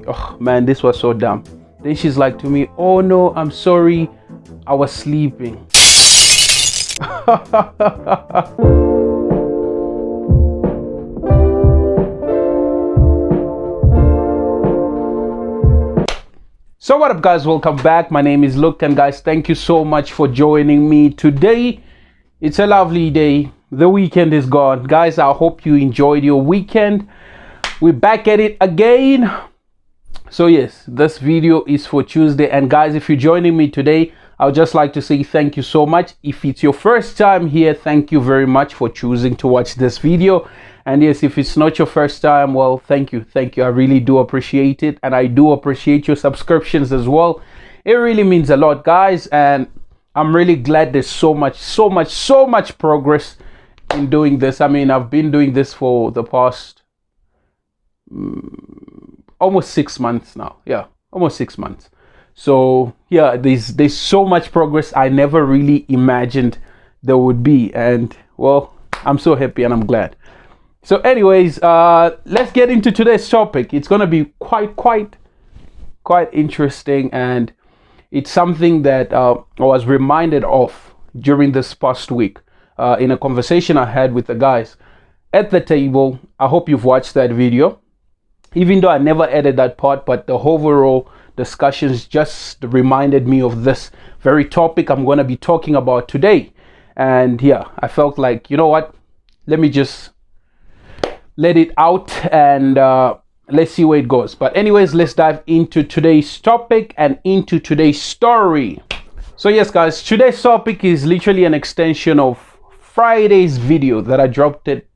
oh man, this was so dumb. Then she's like to me, oh no, I'm sorry, I was sleeping. So what up guys, welcome back. My name is Luke, and guys, thank you so much for joining me today. It's a lovely day. The weekend is gone. Guys, I hope you enjoyed your weekend. We're back at it again. So yes, this video is for Tuesday, and guys, if you're joining me today, I would just like to say thank you so much. If it's your first time here, thank you very much for choosing to watch this video. And yes, if it's not your first time, well, thank you. I really do appreciate it, and I do appreciate your subscriptions as well. It really means a lot, guys, and I'm really glad there's so much progress in doing this. I mean, I've been doing this for the past almost 6 months now. Yeah, almost 6 months. So yeah, there's so much progress I never really imagined there would be, and well, I'm so happy and I'm glad. So anyways, let's get into today's topic. It's gonna be quite interesting, and it's something that I was reminded of during this past week in a conversation I had with the guys at the table. I hope you've watched that video, even though I never edited that part, but the overall discussions just reminded me of this very topic I'm going to be talking about today. And yeah, I felt like, you know what, let me just let it out and let's see where it goes. But anyways, let's dive into today's topic and into today's story. So yes guys, today's topic is literally an extension of Friday's video that I dropped it,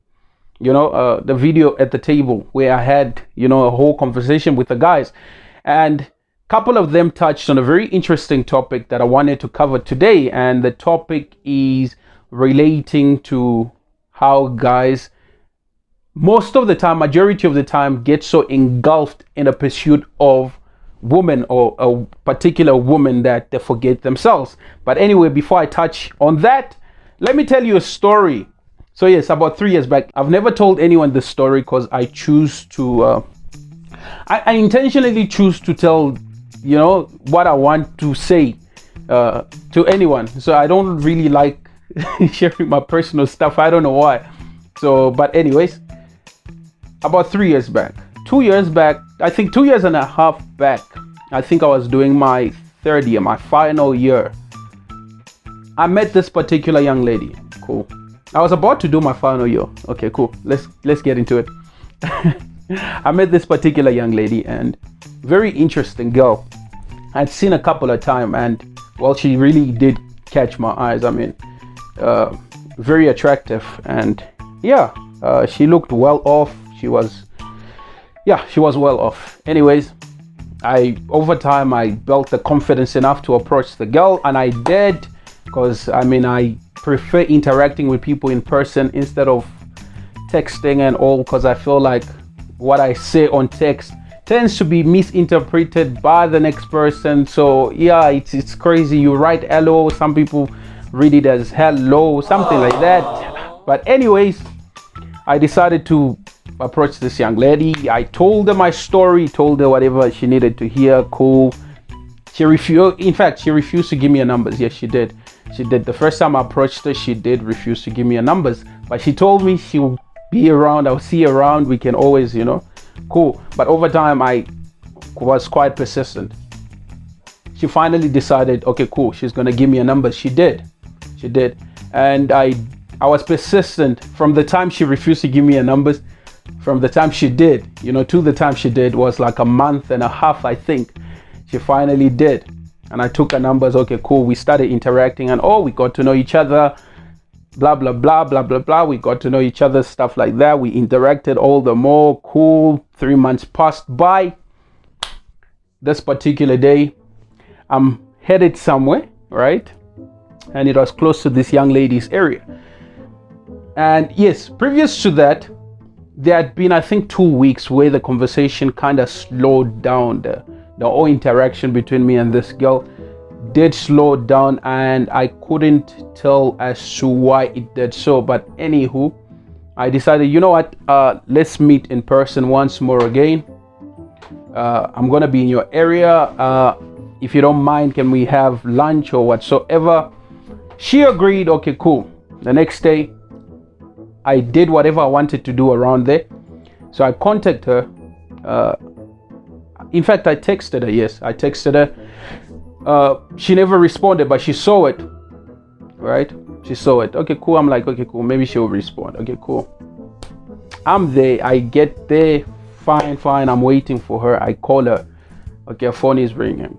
you know, the video at the table where I had, you know, a whole conversation with the guys, and a couple of them touched on a very interesting topic that I wanted to cover today. And the topic is relating to how guys, most of the time, majority of the time, get so engulfed in a pursuit of woman or a particular woman that they forget themselves. But anyway, before I touch on that, let me tell you a story. So yes, about 3 years back, I've never told anyone this story because I choose to, I intentionally choose to tell, you know, what I want to say to anyone. So I don't really like sharing my personal stuff. I don't know why. So, but anyways, about 3 years back, 2 years back, I think 2 years and a half back, I think I was doing my third year, my final year. I met this particular young lady. Cool. I was about to do my final year. Okay, cool. Let's get into it. I met this particular young lady, and very interesting girl. I'd seen a couple of times, and well, she really did catch my eyes. I mean, very attractive, and yeah, she looked well off. She was well off. Anyways, over time I built the confidence enough to approach the girl, and I did, because I mean, I prefer interacting with people in person instead of texting and all, because I feel like what I say on text tends to be misinterpreted by the next person. So yeah, it's crazy. You write hello, some people read it as hello, something like that. But anyways, I decided to approach this young lady. I told her my story, told her whatever she needed to hear. Cool. She refused. In fact, she refused to give me her numbers. Yes, she did. The first time I approached her, she did refuse to give me her numbers, but she told me she'll be around. I'll see her around. We can always, you know, cool. But over time, I was quite persistent. She finally decided, okay, cool, she's gonna give me a number. She did, and I was persistent from the time she refused to give me her numbers. From the time she did, you know, to the time she did was like a month and a half, I think. She finally did, and I took her numbers. Okay, cool. We started interacting, and we got to know each other. Blah blah blah blah blah blah. We got to know each other, stuff like that. We interacted all the more. Cool. 3 months passed by. This particular day, I'm headed somewhere, right? And it was close to this young lady's area. And yes, previous to that, there had been, I think, 2 weeks where the conversation kind of slowed down. The whole interaction between me and this girl did slow down, and I couldn't tell as to why it did so. But anywho, I decided, you know what, let's meet in person once more again. I'm gonna be in your area. If you don't mind, can we have lunch or whatsoever? She agreed. Okay, cool. The next day, I did whatever I wanted to do around there. So I contacted her. In fact, I texted her. Yes, I texted her. She never responded, but she saw it. Right? She saw it. Okay, cool. I'm like, okay, cool. Maybe she'll respond. Okay, cool. I'm there. I get there. Fine. I'm waiting for her. I call her. Okay, her phone is ringing.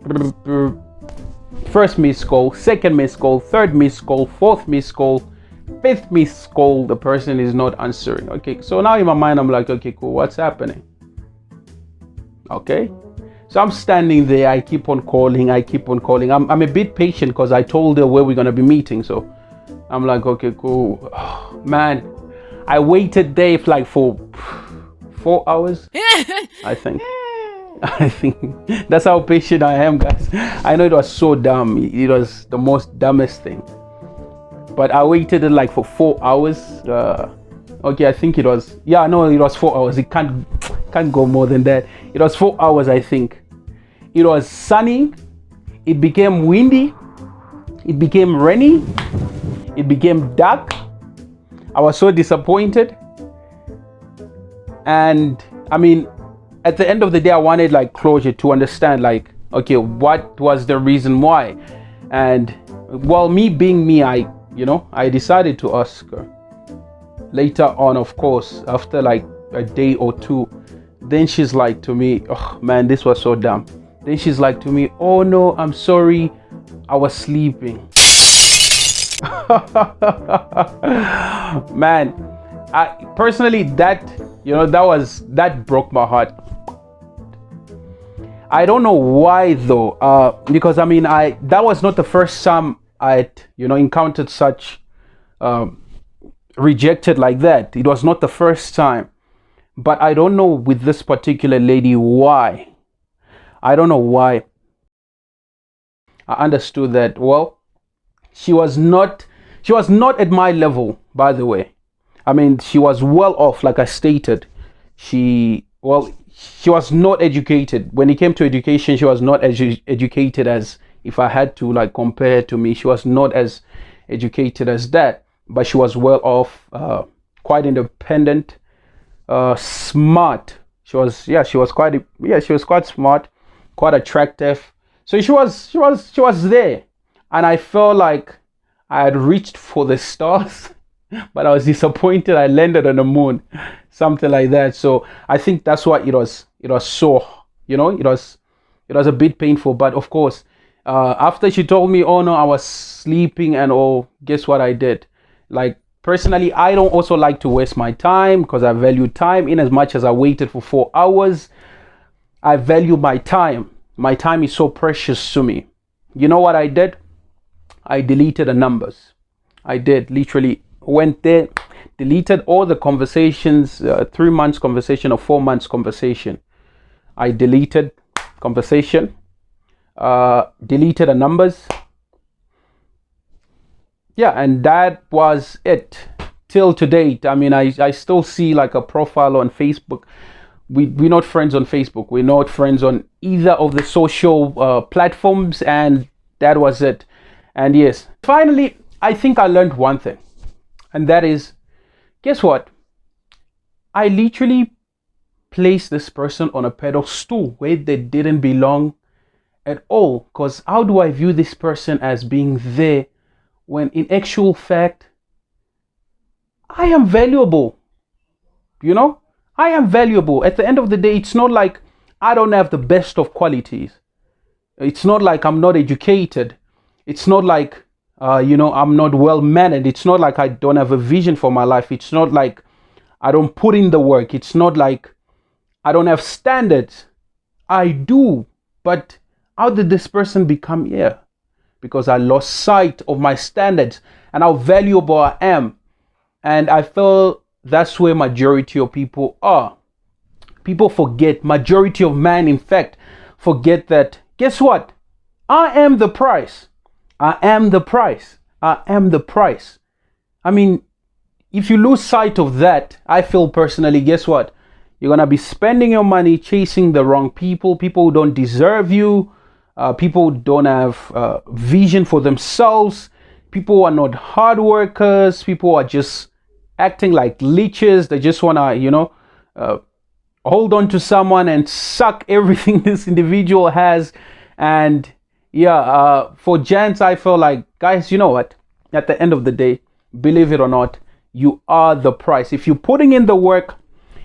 First missed call, second missed call, third missed call, fourth missed call, fifth missed call. The person is not answering. Okay, so now in my mind, I'm like, okay, cool. What's happening? Okay. So I'm standing there. I keep on calling. I'm a bit patient because I told her where we're going to be meeting. So I'm like, okay, cool. Oh, man, I waited there for 4 hours, I think. That's how patient I am, guys. I know it was so dumb. It was the most dumbest thing. But I waited for 4 hours. Okay, I think it was. Yeah, no, it was 4 hours. It can't go more than that. It was 4 hours, I think. It was sunny. It became windy. It became rainy. It became dark. I was so disappointed. And I mean, at the end of the day, I wanted closure to understand okay, what was the reason why? And well, me being me, I decided to ask her. Later on, of course, after a day or two, then she's like to me, oh man, this was so dumb. Then she's like to me, oh no, I'm sorry, I was sleeping. Man, I personally, that broke my heart. I don't know why though, because I mean, that was not the first time I encountered such rejected like that. It was not the first time, but I don't know with this particular lady why. I don't know why. I understood that. Well, she was not at my level, by the way. I mean, she was well off, like I stated. She was not educated. When it came to education, she was not as educated as, if I had to compare to me, she was not as educated as that. But she was well off, quite independent, smart. She was quite smart, quite attractive. So she was there, and I felt like I had reached for the stars, but I was disappointed. I landed on the moon, something like that. So I think that's why it was so, it was a bit painful. But of course, after she told me, oh no, I was sleeping and all, guess what I did? Personally, I don't also like to waste my time because I value time. In as much as I waited for 4 hours, I value my time. My time is so precious to me. You know what I did? I deleted the numbers. I did literally went there, deleted all the conversations, 3 months conversation or 4 months conversation. I deleted conversation, deleted the numbers. Yeah, and that was it till to date. I mean, I still see a profile on Facebook. We're not friends on Facebook. We're not friends on either of the social platforms, and that was it. And yes, finally, I think I learned one thing, and that is, guess what? I literally placed this person on a pedestal where they didn't belong at all. Because how do I view this person as being there when in actual fact, I am valuable? I am valuable. At the end of the day, it's not like I don't have the best of qualities. It's not like I'm not educated. It's not like, I'm not well mannered. It's not like I don't have a vision for my life. It's not like I don't put in the work. It's not like I don't have standards. I do. But how did this person become here? Because I lost sight of my standards and how valuable I am. And I feel that's where majority of people are. People forget, majority of men, in fact, forget that, guess what? I am the price. I am the price. I am the price. I mean, if you lose sight of that, I feel personally, guess what? You're going to be spending your money chasing the wrong people, people who don't deserve you, people who don't have vision for themselves, people who are not hard workers, people who are just acting like leeches. They just want to, hold on to someone and suck everything this individual has. And for gents, I feel like, guys, you know what? At the end of the day, believe it or not, you are the price. If you're putting in the work,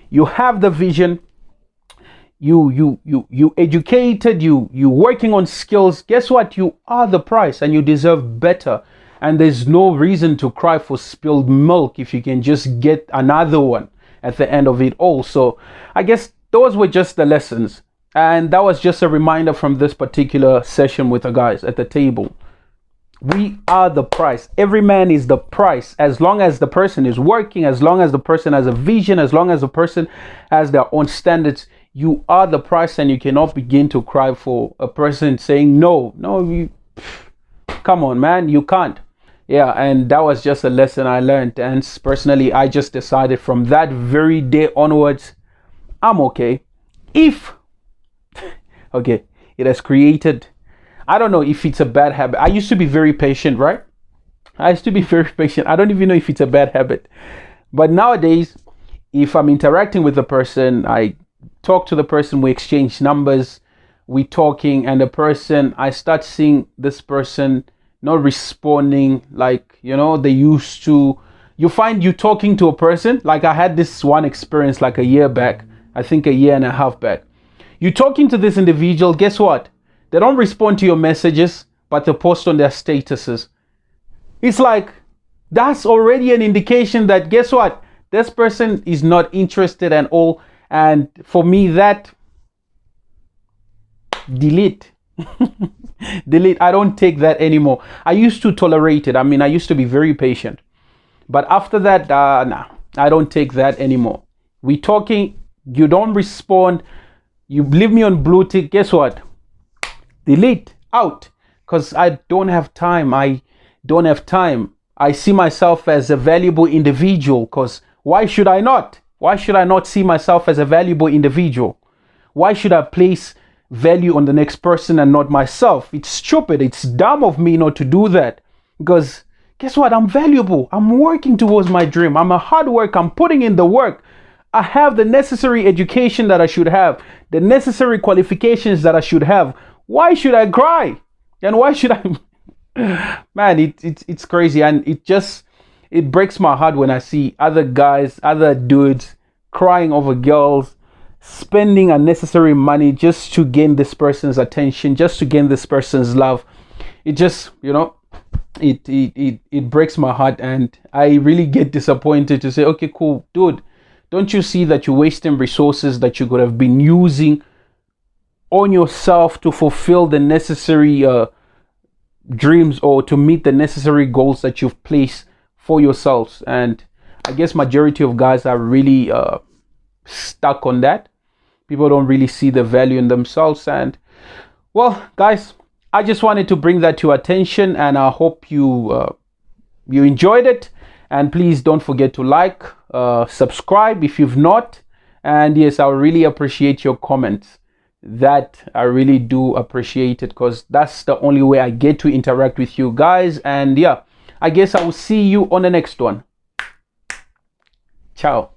you have the vision, you educated, you working on skills, guess what? You are the price and you deserve better. And there's no reason to cry for spilled milk if you can just get another one at the end of it all. So I guess those were just the lessons. And that was just a reminder from this particular session with the guys at the table. We are the price. Every man is the price. As long as the person is working, as long as the person has a vision, as long as the person has their own standards, you are the price, and you cannot begin to cry for a person saying no. Come on, man, you can't. Yeah, and that was just a lesson I learned. And personally, I just decided from that very day onwards, I'm okay. Okay, it has created, I don't know if it's a bad habit. I used to be very patient, right? I used to be very patient. I don't even know if it's a bad habit. But nowadays, if I'm interacting with the person, I talk to the person, we exchange numbers, we talking, and the person, I start seeing this person not responding like, they used to. You find you talking to a person, like I had this one experience like a year back, I think a year and a half back. You talking to this individual, guess what? They don't respond to your messages, but they post on their statuses. It's like, that's already an indication that, guess what? This person is not interested at all. And for me, that, delete. Delete. I don't take that anymore. I used to tolerate it. I mean, I used to be very patient. But after that, I don't take that anymore. We talking, you don't respond, you leave me on blue tick, guess what? Delete, out, because I don't have time. I see myself as a valuable individual, because why should I not? Why should I not see myself as a valuable individual? Why should I place value on the next person and not myself? It's stupid. It's dumb of me not to do that, because guess what? I'm valuable. I'm working towards my dream. I'm a hard worker. I'm putting in the work. I have the necessary education that I should have, the necessary qualifications that I should have. Why should I cry? And why should I? Man, it's crazy. And it breaks my heart when I see other guys, other dudes crying over girls, spending unnecessary money just to gain this person's attention, just to gain this person's love. It just, it breaks my heart. And I really get disappointed to say, okay, cool, dude, don't you see that you're wasting resources that you could have been using on yourself to fulfill the necessary dreams, or to meet the necessary goals that you've placed for yourselves? And I guess majority of guys are really stuck on that. People don't really see the value in themselves. And well, guys, I just wanted to bring that to your attention, and I hope you enjoyed it. And please don't forget to like, subscribe if you've not. And yes, I would really appreciate your comments. That I really do appreciate it, because that's the only way I get to interact with you guys. And yeah, I guess I will see you on the next one. Ciao.